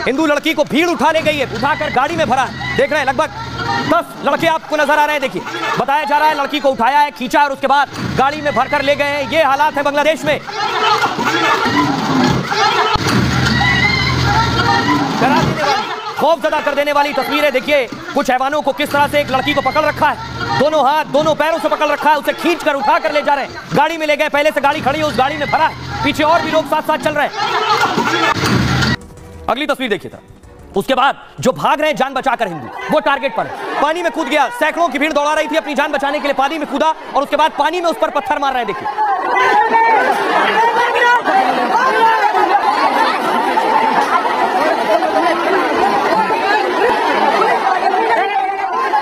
हिंदू लड़की को भीड़ उठा ले गई है, उठाकर गाड़ी में भरा है। देख रहे हैं लगभग 10 लड़के आपको नजर आ रहे हैं। देखिए बताया जा रहा है लड़की को उठाया है, खींचा और उसके बाद गाड़ी में भरकर ले गए हैं। ये हालात है बांग्लादेश में। खौफजदा कर देने वाली तस्वीरें देखिए। कुछ हैवानों को किस तरह से एक लड़की को पकड़ रखा है, दोनों हाथ दोनों पैरों से पकड़ रखा है, उसे खींच कर उठा कर ले जा रहे हैं, गाड़ी में ले गए। पहले से गाड़ी खड़ी है, उस गाड़ी में भरा है, पीछे और भी लोग साथ साथ चल रहे हैं। अगली तस्वीर देखिए था। उसके बाद जो भाग रहे हैं जान बचाकर हिंदू, वो टारगेट पर है, पानी में कूद गया। सैकड़ों की भीड़ दौड़ा रही थी, अपनी जान बचाने के लिए पानी में कूदा और उसके बाद पानी में उस पर पत्थर मार रहे हैं। देखिए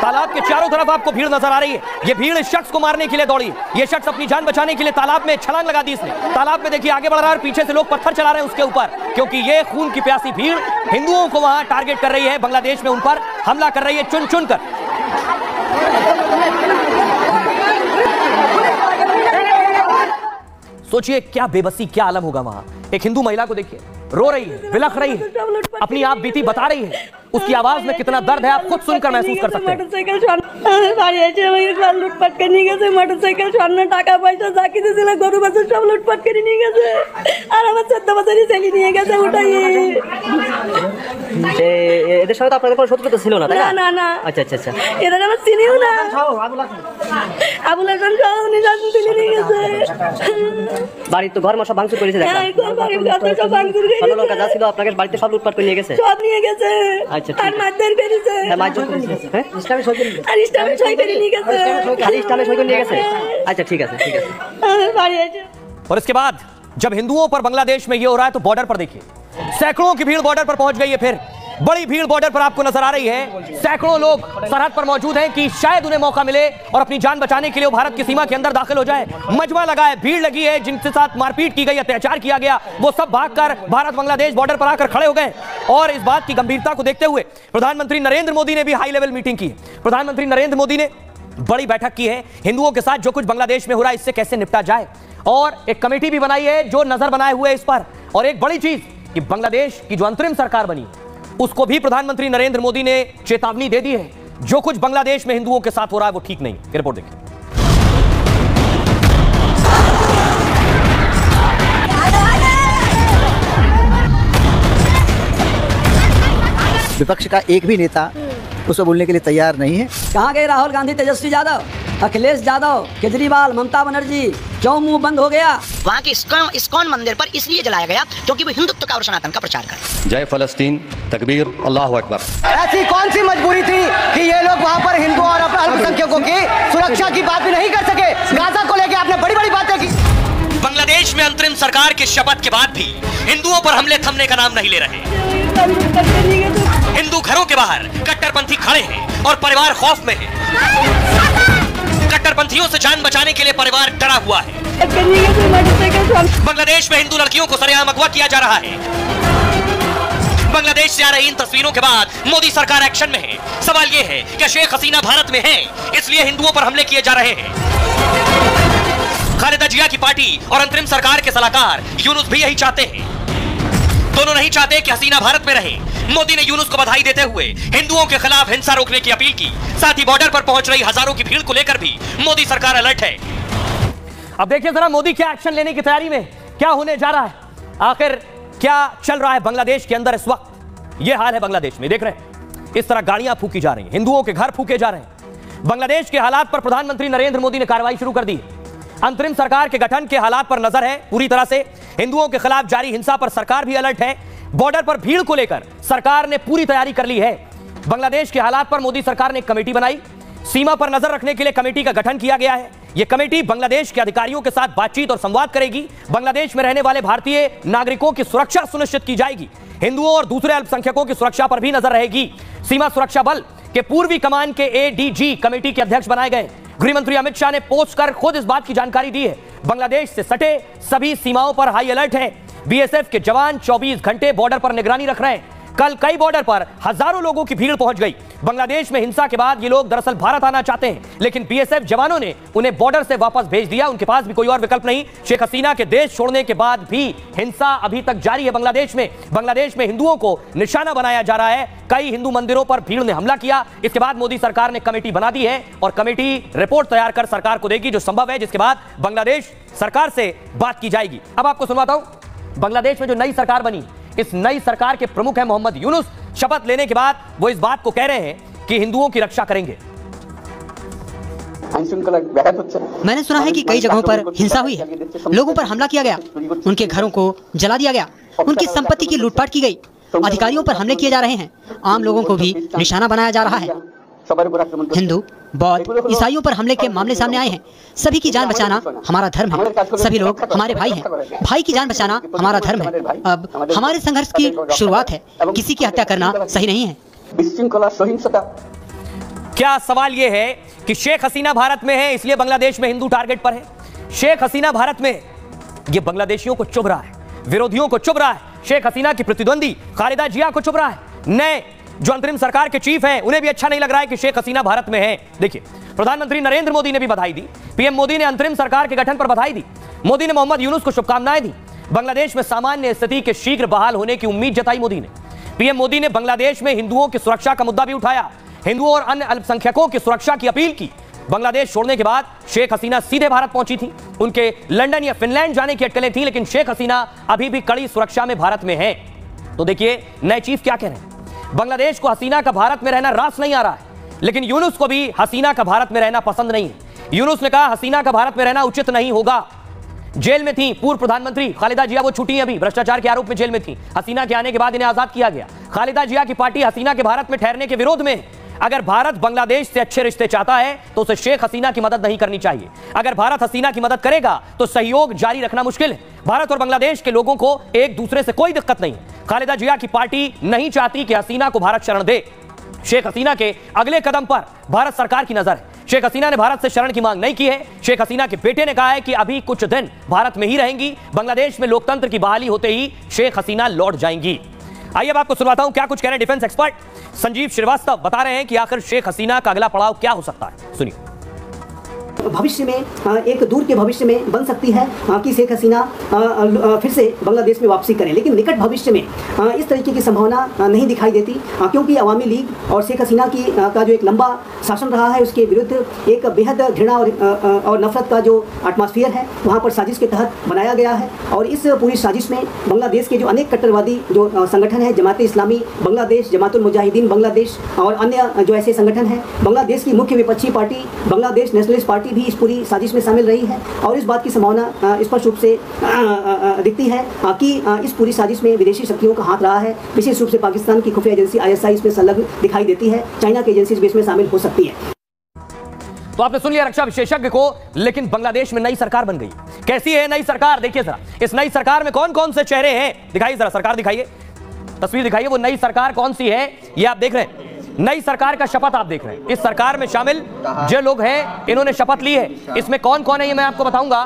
तालाब के चारों तरफ आपको भीड़ नजर आ रही है। ये भीड़ इस शख्स को मारने के लिए दौड़ी है। ये शख्स अपनी जान बचाने के लिए तालाब में छलांग लगा दी इसने। तालाब में देखिए आगे बढ़ रहा है और पीछे से लोग पत्थर चला रहे हैं उसके ऊपर, क्योंकि ये खून की प्यासी भीड़ हिंदुओं को वहां टारगेट कर रही है, बांग्लादेश में उन पर हमला कर रही है चुन चुन कर। सोचिए क्या बेबसी, क्या आलम होगा वहां। एक हिंदू महिला को देखिए, रो रही है, बिलख रही है, अपनी आप बीती बता रही है। उसकी आवाज में कितना दर्द है आप खुद सुनकर महसूस कर सकते हैं। লুটপাট করে নিয়ে গেছে, মোটরসাইকেল স্বর্ণ টাকা পয়সা যা কিছু ছিল গরু বাছুর সব লুটপাট করে নিয়ে গেছে। আর আমার 14 বছরই ছেলে নিয়ে গেছে উঠাই। এদের সাথে আপনাদের কোনো শত্রুতা ছিল না তাই না? না না। আচ্ছা আচ্ছা আচ্ছা। এদের আমার চিনিও না। আবুল হাসান সহ উনি জানতে তুলে নিয়ে গেছে। বাড়ির তো ঘর মশা ভাঙচুর করেছে দেখলাম। হ্যাঁ, ঘর বাড়ি সব ভাঙচুর করে ভালো লোক যা ছিল আপনাদের বাড়িতে সব লুটপাট করে নিয়ে গেছে। সব নিয়ে গেছে। আচ্ছা আর মারধর করেছে। হ্যাঁ মারধর করেছে। হ্যাঁ ইসলামী সই করে আর ইসলামী সই করে নিয়ে গেছে। খালি ইসলামী সই করে নিয়ে গেছে। अच्छा ठीक है ठीक है। और इसके बाद जब हिंदुओं पर बांग्लादेश में ये हो रहा है तो बॉर्डर पर देखिए सैकड़ों की भीड़ बॉर्डर पर पहुंच गई है। फिर बड़ी भीड़ बॉर्डर पर आपको नजर आ रही है। सैकड़ों लोग सरहद पर मौजूद हैं कि शायद उन्हें मौका मिले और अपनी जान बचाने के लिए वो भारत की सीमा के अंदर दाखिल हो जाए। मजमा लगा है, भीड़ लगी है, जिनके साथ मारपीट की गई, अत्याचार किया गया, वो सब भागकर भारत बांग्लादेश बॉर्डर पर आकर खड़े हो गए। और इस बात की गंभीरता को देखते हुए प्रधानमंत्री नरेंद्र मोदी ने भी हाई लेवल मीटिंग की। प्रधानमंत्री नरेंद्र मोदी ने बड़ी बैठक की है। हिंदुओं के साथ जो कुछ बांग्लादेश में हो रहा है इससे कैसे निपटा जाए, और एक कमेटी भी बनाई है जो नजर बनाए हुए इस पर। और एक बड़ी चीज कि बांग्लादेश की जो अंतरिम सरकार बनी उसको भी प्रधानमंत्री नरेंद्र मोदी ने चेतावनी दे दी है। जो कुछ बांग्लादेश में हिंदुओं के साथ हो रहा है वो ठीक नहीं। रिपोर्ट देखिए। विपक्ष का एक भी नेता उसको बोलने के लिए तैयार नहीं है। कहाँ गए राहुल गांधी, तेजस्वी यादव, अखिलेश यादव, केजरीवाल, ममता बनर्जी, क्यों मुंह बंद हो गया? वहाँ के इस्कॉन मंदिर पर इसलिए जलाया गया क्योंकि वो हिंदुत्व का और सनातन का प्रचार कर। जय फलस्तीन, तकबीर, अल्लाह अकबर। ऐसी कौन सी मजबूरी थी कि ये लोग वहाँ पर हिंदुओं और अल्पसंख्यकों की सुरक्षा की बात भी नहीं कर सके? गाजा को लेकर आपने बड़ी बड़ी बातें की। बांग्लादेश में अंतरिम सरकार के शपथ के बाद भी हिंदुओं पर हमले थमने का नाम नहीं ले रहे। हिंदू घरों के बाहर कट्टरपंथी खड़े हैं और परिवार खौफ में है। कट्टरपंथियों से जान बचाने के लिए परिवार डरा हुआ है। बांग्लादेश में हिंदू लड़कियों को सरेआम अगवा किया जा रहा है। बांग्लादेश से आ रही इन तस्वीरों के बाद मोदी सरकार एक्शन में है। सवाल यह है कि शेख हसीना भारत में है इसलिए हिंदुओं पर हमले किए जा रहे हैं। खालिदा जिया की पार्टी और अंतरिम सरकार के सलाहकार यूनुस भी यही चाहते हैं। दोनों नहीं चाहते कि हसीना भारत में रहे। मोदी ने यूनुस को बधाई देते हुए हिंदुओं के खिलाफ हिंसा रोकने की अपील की। साथ ही बॉर्डर पर पहुंच रही हजारों की भीड़ को लेकर भी मोदी सरकार अलर्ट है। अब देखिए जरा मोदी क्या एक्शन लेने की तैयारी में, क्या होने जा रहा है, आखिर क्या चल रहा है बांग्लादेश के अंदर इस वक्त। यह हाल है बांग्लादेश में, देख रहे हैं इस तरह गाड़ियां फूकी जा रही हैं, हिंदुओं के घर फूके जा रहे हैं। बांग्लादेश के हालात पर प्रधानमंत्री नरेंद्र मोदी ने कार्रवाई शुरू कर दी। अंतरिम सरकार के गठन के हालात पर नजर है पूरी तरह से। हिंदुओं के खिलाफ जारी हिंसा पर सरकार भी अलर्ट है। बॉर्डर पर भीड़ को लेकर सरकार ने पूरी तैयारी कर ली है। बांग्लादेश के हालात पर मोदी सरकार ने एक कमेटी बनाई। सीमा पर नजर रखने के लिए कमेटी का गठन किया गया है। यह कमेटी बांग्लादेश के अधिकारियों के साथ बातचीत और संवाद करेगी। बांग्लादेश में रहने वाले भारतीय नागरिकों की सुरक्षा सुनिश्चित की जाएगी। हिंदुओं और दूसरे अल्पसंख्यकों की सुरक्षा पर भी नजर रहेगी। सीमा सुरक्षा बल के पूर्वी कमान के एडीजी कमेटी के अध्यक्ष बनाए गए। गृह मंत्री अमित शाह ने पोस्ट कर खुद इस बात की जानकारी दी है। बांग्लादेश से सटे सभी सीमाओं पर हाई अलर्ट है। बीएसएफ के जवान 24 घंटे बॉर्डर पर निगरानी रख रहे हैं। कल कई बॉर्डर पर हजारों लोगों की भीड़ पहुंच गई। बांग्लादेश में हिंसा के बाद ये लोग दरअसल भारत आना चाहते हैं, लेकिन बीएसएफ जवानों ने उन्हें बॉर्डर से वापस भेज दिया। उनके पास भी कोई और विकल्प नहीं। शेख हसीना के देश छोड़ने के बाद भी हिंसा अभी तक जारी है बांग्लादेश में। बांग्लादेश में हिंदुओं को निशाना बनाया जा रहा है। कई हिंदू मंदिरों पर भीड़ ने हमला किया। इसके बाद मोदी सरकार ने कमेटी बना दी है और कमेटी रिपोर्ट तैयार कर सरकार को देगी, जो संभव है, जिसके बाद बांग्लादेश सरकार से बात की जाएगी। अब आपको सुनवाता हूं बांग्लादेश में जो नई सरकार बनी, इस नई सरकार के प्रमुख हैं मोहम्मद यूनुस। शपथ लेने के बाद वो इस बात को कह रहे हैं कि हिंदुओं की रक्षा करेंगे। मैंने सुना है कि कई जगहों पर हिंसा हुई है, लोगों पर हमला किया गया, उनके घरों को जला दिया गया, उनकी संपत्ति की लूटपाट की गई, अधिकारियों पर हमले किए जा रहे हैं, आम लोगों को भी निशाना बनाया जा रहा है। हिंदू, बौद्ध, ईसाइयों पर हमले के मामले सामने आए हैं। सभी की जान बचाना हमारा धर्म है। सभी लोग हमारे भाई हैं। भाई की जान बचाना हमारा धर्म है। अब हमारे संघर्ष की शुरुआत है। किसी की हत्या करना सही नहीं है। क्या सवाल यह है कि शेख हसीना भारत में है, इसलिए बांग्लादेश में हिंदू टारगेट पर है? शेख हसीना भारत में, यह बांग्लादेशियों को चुभ रहा है, विरोधियों को चुभ रहा है, शेख हसीना की प्रतिद्वंदी खालिदा जिया को चुभ रहा है, नए जो अंतरिम सरकार के चीफ हैं उन्हें भी अच्छा नहीं लग रहा है कि शेख हसीना भारत में है। देखिए, प्रधानमंत्री नरेंद्र मोदी ने भी बधाई दी। पीएम मोदी ने अंतरिम सरकार के गठन पर बधाई दी। मोदी ने मोहम्मद यूनुस को शुभकामनाएं दी। बांग्लादेश में सामान्य स्थिति के शीघ्र बहाल होने की उम्मीद जताई मोदी ने। पीएम मोदी ने बांग्लादेश में हिंदुओं की सुरक्षा का मुद्दा भी उठाया, हिंदुओं और अन्य अल्पसंख्यकों की सुरक्षा की अपील की। बांग्लादेश छोड़ने के बाद शेख हसीना सीधे भारत पहुंची थी। उनके लंदन या फिनलैंड जाने की अटकलें थी, लेकिन शेख हसीना अभी भी कड़ी सुरक्षा में भारत में है। तो देखिए नए चीफ क्या कह रहे हैं। बांग्लादेश को हसीना का भारत में रहना रास नहीं आ रहा है, लेकिन यूनुस को भी हसीना का भारत में रहना पसंद नहीं है। यूनुस ने कहा हसीना का भारत में रहना उचित नहीं होगा। जेल में थी पूर्व प्रधानमंत्री खालिदा जिया, वो छूटी अभी, भ्रष्टाचार के आरोप में जेल में थी। हसीना के आने के बाद इन्हें आजाद किया गया। खालिदा जिया की पार्टी हसीना के भारत में ठहरने के विरोध में। अगर भारत बांग्लादेश से अच्छे रिश्ते चाहता है तो उसे शेख हसीना की मदद नहीं करनी चाहिए। अगर भारत हसीना की मदद करेगा तो सहयोग जारी रखना मुश्किल है। भारत और बांग्लादेश के लोगों को एक दूसरे से कोई दिक्कत नहीं। खालिदा जिया की पार्टी नहीं चाहती कि हसीना को भारत शरण दे। शेख हसीना के अगले कदम पर भारत सरकार की नजर है। शेख हसीना ने भारत से शरण की मांग नहीं की है। शेख हसीना के बेटे ने कहा है कि अभी कुछ दिन भारत में ही रहेंगी। बांग्लादेश में लोकतंत्र की बहाली होते ही शेख हसीना लौट जाएंगी। आइए अब आपको सुनाता हूं क्या कुछ कह रहे हैं डिफेंस एक्सपर्ट संजीव श्रीवास्तव। बता रहे हैं कि आखिर शेख हसीना का अगला पड़ाव क्या हो सकता है, सुनिए। भविष्य में एक दूर के भविष्य में बन सकती है कि शेख हसीना फिर से बांग्लादेश में वापसी करें, लेकिन निकट भविष्य में इस तरीके की संभावना नहीं दिखाई देती, क्योंकि अवामी लीग और शेख हसीना की का जो एक लंबा शासन रहा है उसके विरुद्ध एक बेहद घृणा और नफरत का जो एटमॉस्फेयर है वहाँ पर साजिश के तहत बनाया गया है। और इस पूरी साजिश में बांग्लादेश के जो अनेक कट्टरवादी जो संगठन है, जमात इस्लामी बांग्लादेश, जमातुल मुजाहिदीन बांग्लादेश और अन्य जो ऐसे संगठन हैं, बांग्लादेश की मुख्य विपक्षी पार्टी बांग्लादेश नेशनलिस्ट पार्टी भी इस पूरी साजिश में शामिल रही है। और इस बात की संभावना स्पष्ट रूप से दिखती है कि इस पूरी साजिश में विदेशी शक्तियों का हाथ रहा है। विशेष रूप से पाकिस्तान की खुफिया एजेंसी ISI इसमें संलग्न दिखाई देती है। चाइना की एजेंसी इसमें शामिल हो सकती है। तो आपने सुन लिया रक्षा विशेषज्ञ को, लेकिन बांग्लादेश में नई सरकार बन गई। कैसी है नई सरकार, देखिए जरा। इस नई सरकार में कौन कौन से चेहरे हैं, दिखाइए जरा, सरकार दिखाइए, तस्वीर दिखाइए। वो नई सरकार कौन सी है ये आप देख रहे हैं। नई सरकार का शपथ आप देख रहे हैं। इस सरकार में शामिल जो लोग हैं इन्होंने शपथ ली है। इसमें कौन कौन है ये मैं आपको बताऊंगा।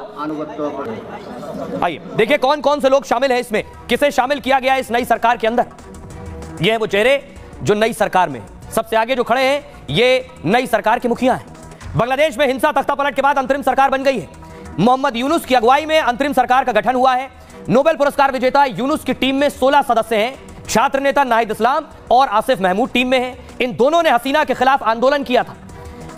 आइए देखिए कौन कौन से लोग शामिल हैं इसमें, किसे शामिल किया गया है इस नई सरकार के अंदर। ये है वो चेहरे जो नई सरकार में। सबसे आगे जो खड़े हैं ये नई सरकार के मुखिया हैं। बांग्लादेश में हिंसा तख्तापलट के बाद अंतरिम सरकार बन गई है। मोहम्मद यूनुस की अगुवाई में अंतरिम सरकार का गठन हुआ है। नोबेल पुरस्कार विजेता यूनुस की टीम में 16 सदस्य हैं। छात्र नेता नाहिद इस्लाम और आसिफ महमूद टीम में हैं। इन दोनों ने हसीना के खिलाफ आंदोलन किया था।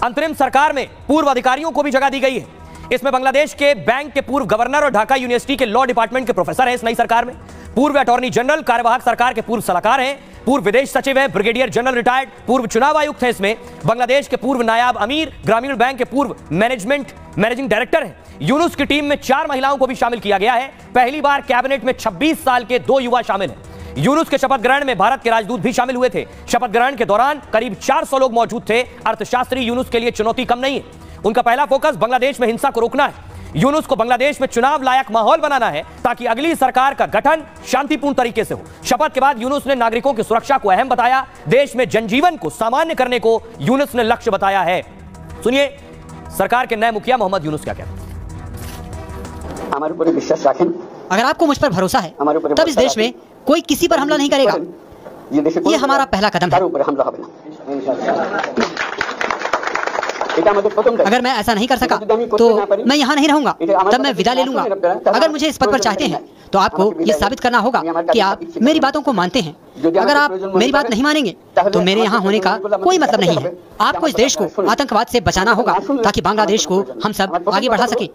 अंतरिम सरकार में पूर्व अधिकारियों को भी जगह दी गई है। इसमें बांग्लादेश के बैंक के पूर्व गवर्नर और ढाका यूनिवर्सिटी के लॉ डिपार्टमेंट के प्रोफेसर हैं इस नई सरकार में। पूर्व अटॉर्नी जनरल कार्यवाहक सरकार के पूर्व सलाहकार हैं। पूर्व विदेश सचिव हैं, ब्रिगेडियर जनरल रिटायर्ड। पूर्व चुनाव आयुक्त हैं इसमें। बांग्लादेश के पूर्व नायाब अमीर, ग्रामीण बैंक के पूर्व मैनेजिंग डायरेक्टर हैं। यूनुस की टीम में 4 महिलाओं को भी शामिल किया गया है। पहली बार कैबिनेट में 26 साल के 2 युवा शामिल हैं। यूनुस के शपथ ग्रहण में भारत के राजदूत भी शामिल हुए थे। शपथ ग्रहण के दौरान करीब 400 लोग मौजूद थे। अर्थशास्त्री यूनुस के लिए चुनौती कम नहीं है। उनका पहला फोकस बांग्लादेश में हिंसा को रोकना है। यूनुस को बांग्लादेश में चुनाव लायक माहौल बनाना है ताकि अगली सरकार का गठन शांतिपूर्ण तरीके से हो। शपथ के बाद यूनुस ने नागरिकों की सुरक्षा को अहम बताया। देश में जनजीवन को सामान्य करने को यूनुस ने लक्ष्य बताया है। सुनिए सरकार के नए मुखिया मोहम्मद यूनुस क्या कहते हैं। हमारे ऊपर विश्वास रखें। अगर आपको मुझ पर भरोसा है तब इस देश में कोई किसी पर हमला नहीं करेगा। ये हमारा पहला कदम है। अगर मैं ऐसा नहीं कर सका तो मैं यहाँ नहीं रहूंगा, तब मैं विदा ले लूंगा। अगर मुझे इस पद पर चाहते हैं तो आपको ये साबित करना होगा कि आप मेरी बातों को मानते हैं। अगर आप मेरी बात नहीं मानेंगे तो मेरे यहाँ होने का कोई मतलब नहीं है। आपको इस देश को आतंकवाद से बचाना होगा ताकि बांग्लादेश को हम सब आगे बढ़ा सके।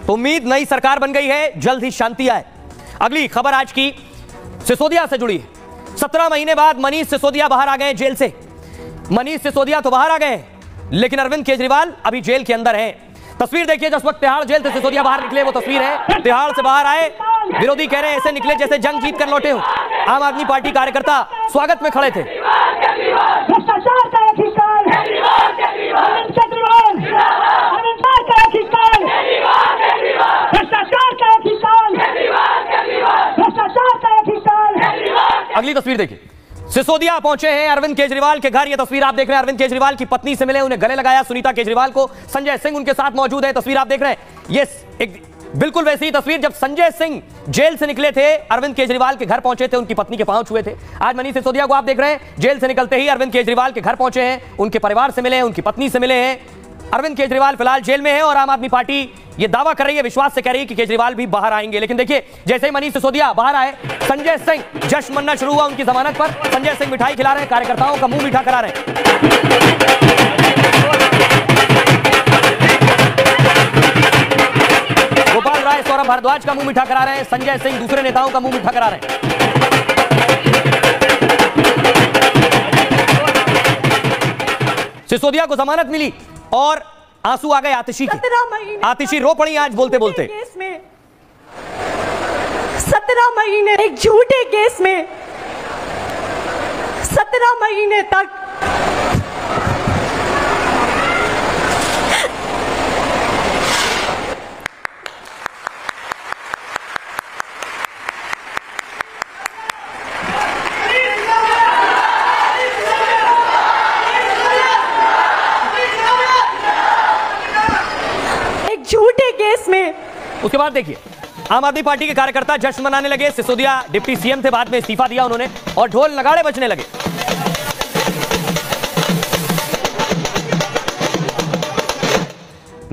उम्मीद नई सरकार बन गई है, जल्द ही शांति आए। अगली खबर आज की सिसोदिया से जुड़ी है। 17 महीने बाद मनीष सिसोदिया बाहर आ गए जेल से। मनीष सिसोदिया तो बाहर आ गए, लेकिन अरविंद केजरीवाल अभी जेल के अंदर हैं। तस्वीर देखिए, जिस वक्त तिहाड़ जेल से सिसोदिया बाहर निकले वो तस्वीर है। तिहाड़ से बाहर आए, विरोधी कह रहे हैं ऐसे निकले जैसे जंग जीत कर लौटे हो। आम आदमी पार्टी कार्यकर्ता स्वागत में खड़े थे। अगली तस्वीर देखिए, सिसोदिया पहुंचे हैं अरविंद केजरीवाल के घर। यह तस्वीर आप देख रहे हैं, अरविंद केजरीवाल की पत्नी से मिले, उन्हें गले लगाया सुनीता केजरीवाल को। संजय सिंह उनके साथ मौजूद है। तस्वीर आप देख रहे हैं, ये एक बिल्कुल वैसी ही तस्वीर जब संजय सिंह जेल से निकले थे, अरविंद केजरीवाल के घर पहुंचे थे, उनकी पत्नी के पांव छुए थे। आज मनीष सिसोदिया को आप देख रहे हैं, जेल से निकलते ही अरविंद केजरीवाल के घर पहुंचे हैं, उनके परिवार से मिले हैं, उनकी पत्नी से मिले हैं। अरविंद केजरीवाल फिलहाल जेल में है और आम आदमी पार्टी ये दावा कर रही है, विश्वास से कह रही है कि केजरीवाल भी बाहर आएंगे। लेकिन देखिए, जैसे ही मनीष सिसोदिया बाहर आए, संजय सिंह जश्न मनाना शुरू हुआ उनकी जमानत पर। संजय सिंह मिठाई खिला रहे हैं, कार्यकर्ताओं का मुंह मीठा करा रहे हैं। गोपाल राय, सौरभ भारद्वाज का मुंह मीठा करा रहे हैं। संजय सिंह दूसरे नेताओं का मुंह मीठा करा रहे हैं। सिसोदिया को जमानत मिली और आंसू आ गए आतिशी के। आतिशी रो पड़ी आज बोलते बोलते। 17 महीने एक झूठे केस में 17 महीने तक उसके बाद देखिए, आम आदमी पार्टी के कार्यकर्ता जश्न मनाने लगे। सिसोदिया डिप्टी सीएम थे, बाद में इस्तीफा दिया उन्होंने और ढोल नगाड़े बजने लगे।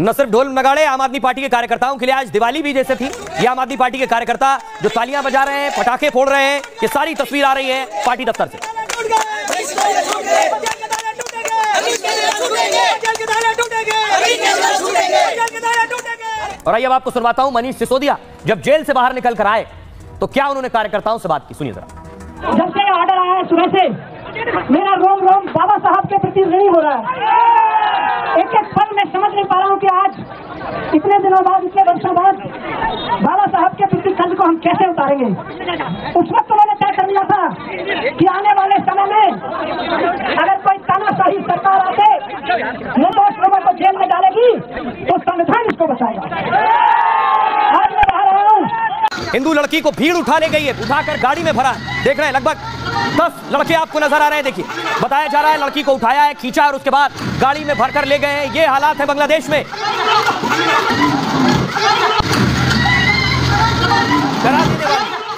न सिर्फ ढोल नगाड़े, आम आदमी पार्टी के कार्यकर्ताओं के लिए आज दिवाली भी जैसे थी। ये आम आदमी पार्टी के कार्यकर्ता जो तालियां बजा रहे हैं, पटाखे फोड़ रहे हैं, ये सारी तस्वीर आ रही है पार्टी दफ्तर से। और आइए अब आपको सुनवाता हूं, मनीष सिसोदिया जब जेल से बाहर निकल कर आए तो क्या उन्होंने कार्यकर्ताओं से बात की, सुनिए जरा। जब से ऑर्डर आया है सुबह से, मेरा रोम रोम बाबा साहब के प्रति ऋणी हो रहा है। एक एक पल में समझ नहीं पा रहा हूँ कि आज इतने दिनों बाद, इतने वर्षों बाद बाबा साहब के प्रति कर्ज को हम कैसे उतारेंगे। उस वक्त उन्होंने तय कर लिया था कि आने वाले समय में अगर कोई तानाशाही सरकार आके निर्दोष लोगों को जेल में डालेगी तो संविधान इसको बचाएगा। आज मैं बाहर आया हूँ। हिंदू लड़की को भीड़ उठा ले गई है, उठाकर गाड़ी में भरा। देख रहे हैं लगभग 10 लड़के आपको नजर आ रहे हैं। देखिए, बताया जा रहा है लड़की को उठाया है, खींचा और उसके बाद गाड़ी में भरकर ले गए हैं। ये हालात है बांग्लादेश में।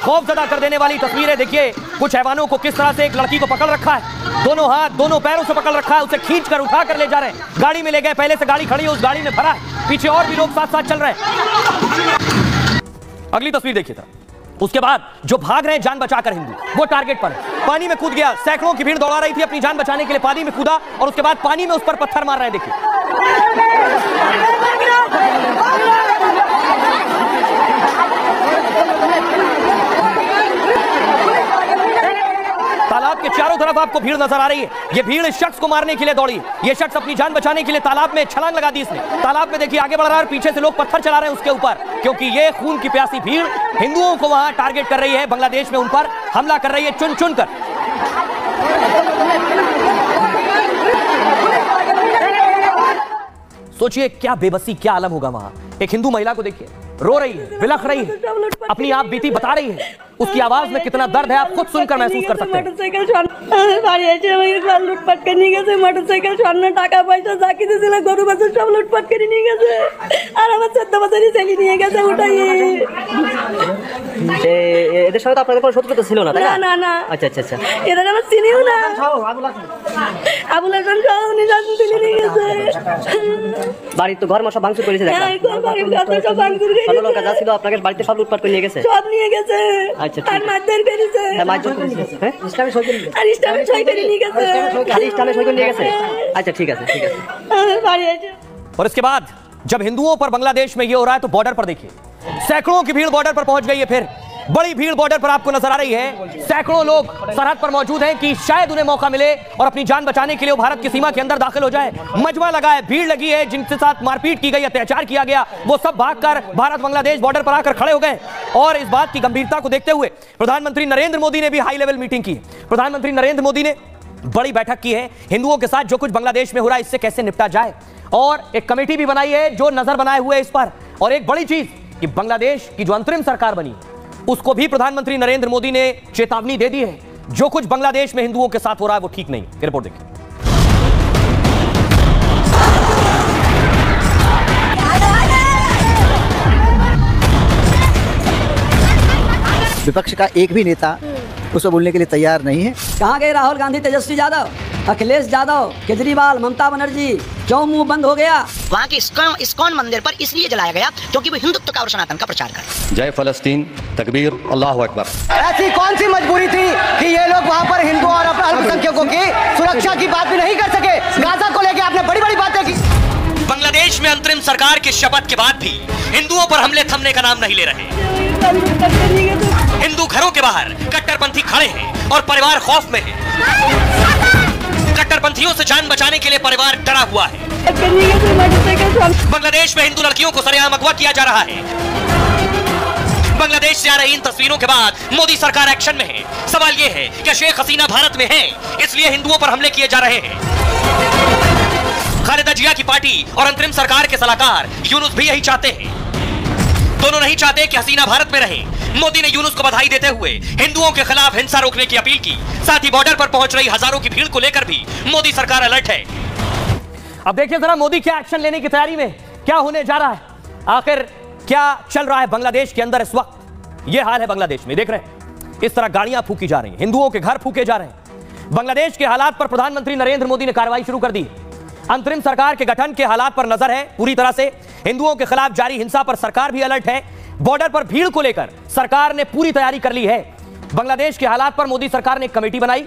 खौफजदा कर देने वाली तस्वीरें देखिए। कुछ हैवानों को किस तरह से एक लड़की को पकड़ रखा है, दोनों हाथ दोनों पैरों से पकड़ रखा है, उसे खींच कर उठा कर ले जा रहे हैं। गाड़ी में ले गए, पहले से गाड़ी खड़ी है, उस गाड़ी में भरा है, पीछे और भी लोग साथ साथ चल रहे हैं। अगली तस्वीर देखिए था, उसके बाद जो भाग रहे हैं जान बचाकर हिंदू, वो टारगेट पर है। पानी में कूद गया, सैकड़ों की भीड़ दौड़ा रही थी अपनी जान बचाने के लिए, पानी में कूदा और उसके बाद पानी में उस पर पत्थर मार रहे हैं। देखिए तालाब के चारों तरफ आपको भीड़ नजर आ रही है। ये भीड़ इस शख्स को मारने के लिए दौड़ी। ये शख्स अपनी जान बचाने के लिए तालाब में छलांग लगा दी इसने। तालाब में देखिए आगे बढ़ रहा है और पीछे से लोग पत्थर चला रहे हैं उसके ऊपर, क्योंकि ये खून की प्यासी भीड़ हिंदुओं को वहां टारगेट कर रही है, बांग्लादेश में उन पर हमला कर रही है चुन चुन कर। सोचिए क्या बेबसी, क्या आलम होगा वहां। एक हिंदू महिला को देखिए, रो रही है, बिलख रही है, अपनी आप बीती बता रही है। उसकी आवाज में कितना दर्द है आप खुद सुनकर महसूस कर सकते हैं। মোটরসাইকেল বাড়ি এসে আমাকে লুটপাট করে নিয়ে গেছে, মোটরসাইকেল স্বর্ণ টাকা পয়সা যা কিছু ছিল গরু বাছুর সব লুটপাট করে নিয়ে গেছে, আর আমার 14 বছরই ছেলে নিয়ে গেছে উঠাই। এদের সাথে আপনাদের কোনো শত্রুতা ছিল না তাই না? না না। আচ্ছা আচ্ছা আচ্ছা। এদের আমার চিনিও না। আবুল হাসান সহ উনি তুলে নিয়ে গেছে। বাড়ির তো ঘর মশা ভাঙচুর করেছে দেখলাম। সব ভাঙচুর করে ভালো লোক যা ছিল আপনাদের বাড়িতে সব লুটপাট করে নিয়ে গেছে। সব নিয়ে গেছে। আচ্ছা আর মারধর করেছে। হ্যাঁ মারধর করেছে। হ্যাঁ ইসলামে সই করে আর ইসলামে সই করে নিয়ে গেছে। খালি ইসলামে সই করে নিয়ে গেছে। আচ্ছা ঠিক আছে ঠিক আছে। বাড়ি এসে और इसके बाद जब हिंदुओं पर बांग्लादेश में ये हो रहा है तो बॉर्डर पर देखिए सैकड़ों की भीड़ बॉर्डर पर पहुंच गई है। फिर बड़ी भीड़ बॉर्डर पर आपको नजर आ रही है। सैकड़ों लोग सरहद पर मौजूद हैं कि शायद उन्हें मौका मिले और अपनी जान बचाने के लिए वो भारत की सीमा के अंदर दाखिल हो जाए। मजमा लगा है, भीड़ लगी है, जिनके साथ मारपीट की गई, अत्याचार किया गया, वो सब भागकर भारत बांग्लादेश बॉर्डर पर आकर खड़े हो गए। और इस बात की गंभीरता को देखते हुए प्रधानमंत्री नरेंद्र मोदी ने भी हाई लेवल मीटिंग की। प्रधानमंत्री नरेंद्र मोदी ने बड़ी बैठक की है। हिंदुओं के साथ जो कुछ बांग्लादेश में हो रहा है इससे कैसे निपटा जाए, और एक कमेटी भी बनाई है जो नजर बनाए हुए इस पर। और एक बड़ी चीज कि बांग्लादेश की जो अंतरिम सरकार बनी उसको भी प्रधानमंत्री नरेंद्र मोदी ने चेतावनी दे दी है। जो कुछ बांग्लादेश में हिंदुओं के साथ हो रहा है वो ठीक नहीं। रिपोर्ट देखिए। विपक्ष का एक भी नेता उसको बोलने के लिए तैयार नहीं है। कहाँ गए राहुल गांधी, तेजस्वी यादव, अखिलेश यादव, केजरीवाल, ममता बनर्जी, क्यों मुंह बंद हो गया? वहाँ के इस्कॉन मंदिर पर इसलिए जलाया गया क्योंकि वो हिंदुत्व का और सनातन का प्रचार कर। जय फलस्तीन, तकबीर, अल्लाह अकबर। ऐसी कौन सी मजबूरी थी कि ये लोग वहाँ पर हिंदू और अल्पसंख्यकों की सुरक्षा की बात भी नहीं कर सके? गाजा को लेके आपने बड़ी बड़ी बातें की। बांग्लादेश में अंतरिम सरकार की शपथ के बाद भी हिंदुओं पर हमले थमने का नाम नहीं ले रहे। हिंदू घरों के बाहर कट्टरपंथी खड़े हैं और परिवार खौफ में है। कट्टरपंथियों से जान बचाने के लिए परिवार डरा हुआ है। बांग्लादेश में हिंदू लड़कियों को सरेआम अगवा किया जा रहा है। बांग्लादेश से आ रही इन तस्वीरों के बाद मोदी सरकार एक्शन में है। सवाल यह है कि शेख हसीना भारत में है इसलिए हिंदुओं पर हमले किए जा रहे हैं। खालिदा जिया की पार्टी और अंतरिम सरकार के सलाहकार यूनुस भी यही चाहते हैं। दोनों नहीं चाहते कि हसीना भारत में रहे। मोदी ने यूनुस को बधाई देते हुए हिंदुओं के खिलाफ हिंसा रोकने की अपील की। साथ ही बॉर्डर पर पहुंच रही हजारों की भीड़ को लेकर भी मोदी सरकार अलर्ट है। अब देखिए जरा मोदी क्या एक्शन लेने की तैयारी में क्या होने जा रहा है, आखिर क्या चल रहा है बांग्लादेश के अंदर इस वक्त। यह हाल है बांग्लादेश में, देख रहे हैं इस तरह गाड़ियां फूकी जा रही हैं, हिंदुओं के घर फूके जा रहे हैं। बांग्लादेश के हालात पर प्रधानमंत्री नरेंद्र मोदी ने कार्रवाई शुरू कर दी। अंतरिम सरकार के गठन के हालात पर नजर है पूरी तरह से। हिंदुओं के खिलाफ जारी हिंसा पर सरकार भी अलर्ट है। बॉर्डर पर भीड़ को लेकर सरकार ने पूरी तैयारी कर ली है। बांग्लादेश के हालात पर मोदी सरकार ने एक कमेटी बनाई।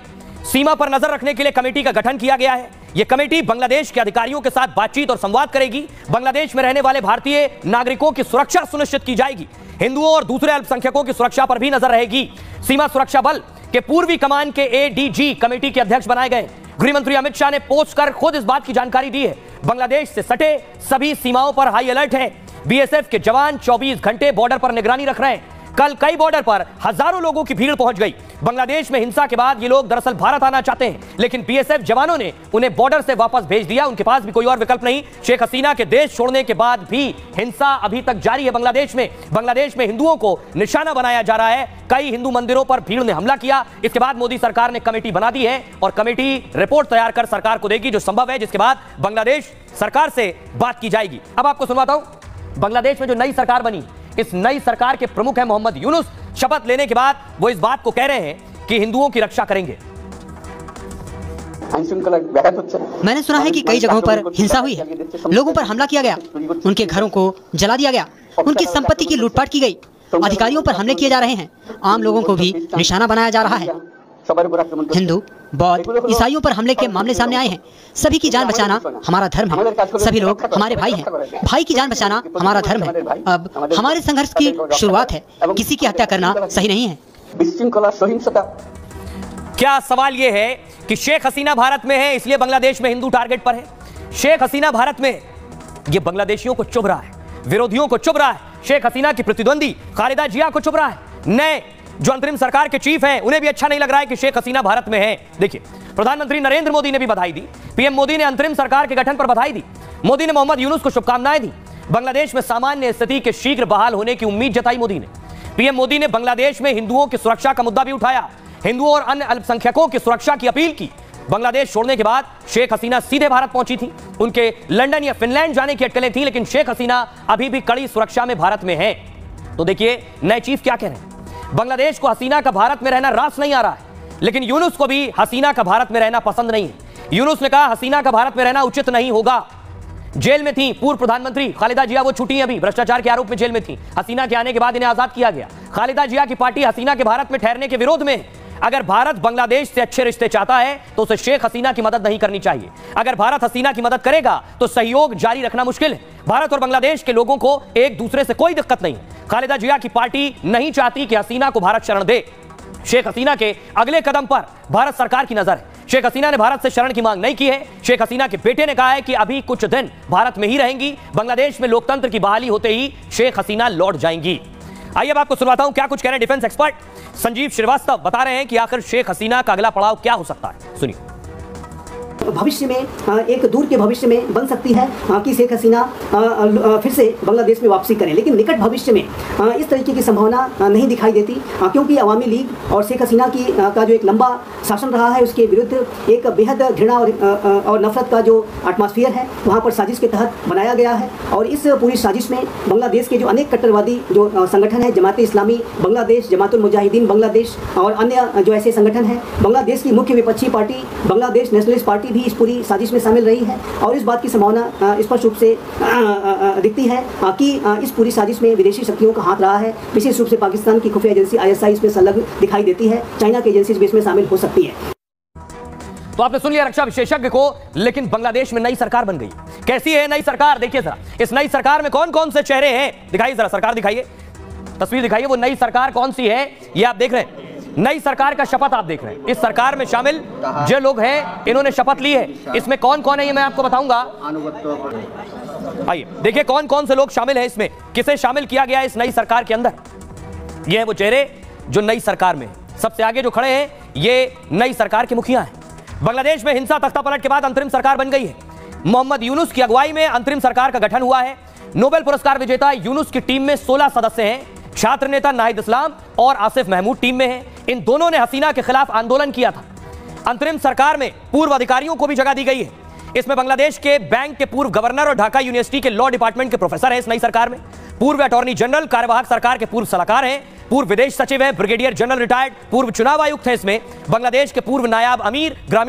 सीमा पर नजर रखने के लिए कमेटी का गठन किया गया है। यह कमेटी बांग्लादेश के अधिकारियों के साथ बातचीत और संवाद करेगी। बांग्लादेश में रहने वाले भारतीय नागरिकों की सुरक्षा सुनिश्चित की जाएगी। हिंदुओं और दूसरे अल्पसंख्यकों की सुरक्षा पर भी नजर रहेगी। सीमा सुरक्षा बल के पूर्वी कमान के एडीजी कमेटी के अध्यक्ष बनाए गए। गृह मंत्री अमित शाह ने पोस्ट कर खुद इस बात की जानकारी दी है। बांग्लादेश से सटे सभी सीमाओं पर हाई अलर्ट है। बीएसएफ के जवान 24 घंटे बॉर्डर पर निगरानी रख रहे हैं। कल कई बॉर्डर पर हजारों लोगों की भीड़ पहुंच गई। बांग्लादेश में हिंसा के बाद ये लोग दरअसल भारत आना चाहते हैं, लेकिन बीएसएफ जवानों ने उन्हें बॉर्डर से वापस भेज दिया। उनके पास भी कोई और विकल्प नहीं। शेख हसीना के देश छोड़ने के बाद भी हिंसा अभी तक जारी है बांग्लादेश में। बांग्लादेश में हिंदुओं को निशाना बनाया जा रहा है। कई हिंदू मंदिरों पर भीड़ ने हमला किया। इसके बाद मोदी सरकार ने कमेटी बना दी है और कमेटी रिपोर्ट तैयार कर सरकार को देगी जो संभव है, जिसके बाद बांग्लादेश सरकार से बात की जाएगी। अब आपको सुनवाता हूं बांग्लादेश में जो नई सरकार बनी, इस नई सरकार के प्रमुख हैं मोहम्मद यूनुस। शपथ लेने के बाद वो इस बात को कह रहे हैं कि हिंदुओं की रक्षा करेंगे। मैंने सुना है कि कई जगहों पर हिंसा हुई है, लोगों पर हमला किया गया, उनके घरों को जला दिया गया, उनकी संपत्ति की लूटपाट की गई, अधिकारियों पर हमले किए जा रहे हैं, आम लोगों को भी निशाना बनाया जा रहा है। हिंदू, बौद्ध, ईसाइयों पर हमले के मामले सामने आए हैं। सभी की जान बचाना हमारा धर्म है। सभी लोग हमारे भाई हैं। भाई की जान बचाना हमारा धर्म है। अब हमारे संघर्ष की शुरुआत है। किसी की हत्या करना सही नहीं है। क्या सवाल यह है कि शेख हसीना भारत में है इसलिए बांग्लादेश में हिंदू टारगेट पर है? शेख हसीना भारत में, यह बांग्लादेशियों को चुभ रहा है, विरोधियों को चुभ रहा है। शेख हसीना की प्रतिद्वंदी खालिदा जिया को चुभ रहा है। नए जो अंतरिम सरकार के चीफ हैं उन्हें भी अच्छा नहीं लग रहा है कि शेख हसीना भारत में है। देखिए प्रधानमंत्री नरेंद्र मोदी ने भी बधाई दी। पीएम मोदी ने अंतरिम सरकार के गठन पर बधाई दी। मोदी ने मोहम्मद यूनुस को शुभकामनाएं दी। बांग्लादेश में सामान्य स्थिति के शीघ्र बहाल होने की उम्मीद जताई मोदी ने। पीएम मोदी ने बांग्लादेश में हिंदुओं की सुरक्षा का मुद्दा भी उठाया, हिंदुओं और अन्य अल्पसंख्यकों की सुरक्षा की अपील की। बांग्लादेश छोड़ने के बाद शेख हसीना सीधे भारत पहुंची थी। उनके लंदन या फिनलैंड जाने की अटकलें थी, लेकिन शेख हसीना अभी भी कड़ी सुरक्षा में भारत में है। तो देखिए नए चीफ क्या कह रहे हैं। बांग्लादेश को हसीना का भारत में रहना रास नहीं आ रहा है, लेकिन यूनुस को भी हसीना का भारत में रहना पसंद नहीं है। यूनुस ने कहा हसीना का भारत में रहना उचित नहीं होगा। जेल में थी पूर्व प्रधानमंत्री खालिदा जिया, वो छुटी अभी, भ्रष्टाचार के आरोप में जेल में थी। हसीना के आने के बाद इन्हें आजाद किया गया। खालिदा जिया की पार्टी हसीना के भारत में ठहरने के विरोध में है। अगर भारत बांग्लादेश से अच्छे रिश्ते चाहता है तो उसे शेख हसीना की मदद नहीं करनी चाहिए। अगर भारत हसीना की मदद करेगा तो सहयोग जारी रखना मुश्किल है। भारत और बांग्लादेश के लोगों को एक दूसरे से कोई दिक्कत नहीं। खालिदा जिया की पार्टी नहीं चाहती कि हसीना को भारत शरण दे। शेख हसीना के अगले कदम पर भारत सरकार की नजर है। शेख हसीना ने भारत से शरण की मांग नहीं की है। शेख हसीना के बेटे ने कहा है कि अभी कुछ दिन भारत में ही रहेंगी। बांग्लादेश में लोकतंत्र की बहाली होते ही शेख हसीना लौट जाएंगी। आइए अब आपको सुनवाता हूं क्या कुछ कह रहे हैं डिफेंस एक्सपर्ट संजीव श्रीवास्तव। बता रहे हैं कि आखिर शेख हसीना का अगला पड़ाव क्या हो सकता है, सुनिए। भविष्य में एक दूर के भविष्य में बन सकती है कि शेख हसीना फिर से बांग्लादेश में वापसी करें, लेकिन निकट भविष्य में इस तरीके की संभावना नहीं दिखाई देती, क्योंकि अवामी लीग और शेख हसीना की का जो एक लंबा शासन रहा है उसके विरुद्ध एक बेहद घृणा और नफरत का जो एटमॉस्फेयर है वहाँ पर साजिश के तहत बनाया गया है। और इस पूरी साजिश में बांग्लादेश के जो अनेक कट्टरवादी जो संगठन है, जमात इस्लामी बांग्लादेश, जमातुल मुजाहिदीन बांग्लादेश और अन्य जो ऐसे संगठन हैं, बांग्लादेश की मुख्य विपक्षी पार्टी बांग्लादेश नेशनलिस्ट पार्टी भी इस पूरी साजिश में शामिल रही है। और इस बात की संभावना स्पष्ट रूप से दिखती है कि इस पूरी साजिश में विदेशी शक्तियों का हाथ रहा है। विशेष रूप से पाकिस्तान की खुफिया एजेंसी ISI इसमें संलग्न दिखाई देती है। चाइना की एजेंसी इसमें शामिल हो सकती है। तो आपने सुन लिया रक्षा विशेषज्ञ को, लेकिन बांग्लादेश में नई सरकार बन गई। कैसी है नई सरकार, देखिए जरा। इस नई सरकार में कौन कौन से चेहरे हैं, दिखाइए जरा, सरकार दिखाइए, तस्वीर दिखाइए। वो नई सरकार कौन सी है ये आप देख रहे हैं। नई सरकार का शपथ आप देख रहे हैं। इस सरकार में शामिल जो लोग हैं इन्होंने शपथ ली है। इसमें कौन कौन है ये मैं आपको बताऊंगा। आइए देखिए कौन कौन से लोग शामिल हैं इसमें, किसे शामिल किया गया है इस नई सरकार के अंदर। ये है वो चेहरे जो नई सरकार में। सबसे आगे जो खड़े हैं ये नई सरकार के मुखिया हैं। बांग्लादेश में हिंसा तख्तापलट के बाद अंतरिम सरकार बन गई है। मोहम्मद यूनुस की अगुवाई में अंतरिम सरकार का गठन हुआ है। नोबेल पुरस्कार विजेता यूनुस की टीम में 16 सदस्य हैं। छात्र नेता नाहिद इस्लाम और आसिफ महमूद टीम में हैं। इन दोनों ने हसीना के खिलाफ आंदोलन किया था। अंतरिम सरकार में पूर्व अधिकारियों को भी जगह दी गई है। इसमें बांग्लादेश के बैंक के पूर्व गवर्नर और ढाका यूनिवर्सिटी के लॉ डिपार्टमेंट के प्रोफेसर हैं इस नई सरकार में। पूर्व अटॉर्नी जनरल कार्यवाहक सरकार के पूर्व सलाहकार हैं। पूर्व विदेश सचिव हैं, ब्रिगेडियर जनरल रिटायर्ड, पूर्व चुनाव आयुक्त हैं। इसमें बांग्लादेश के पूर्व नायाब अमीर ग्रामीण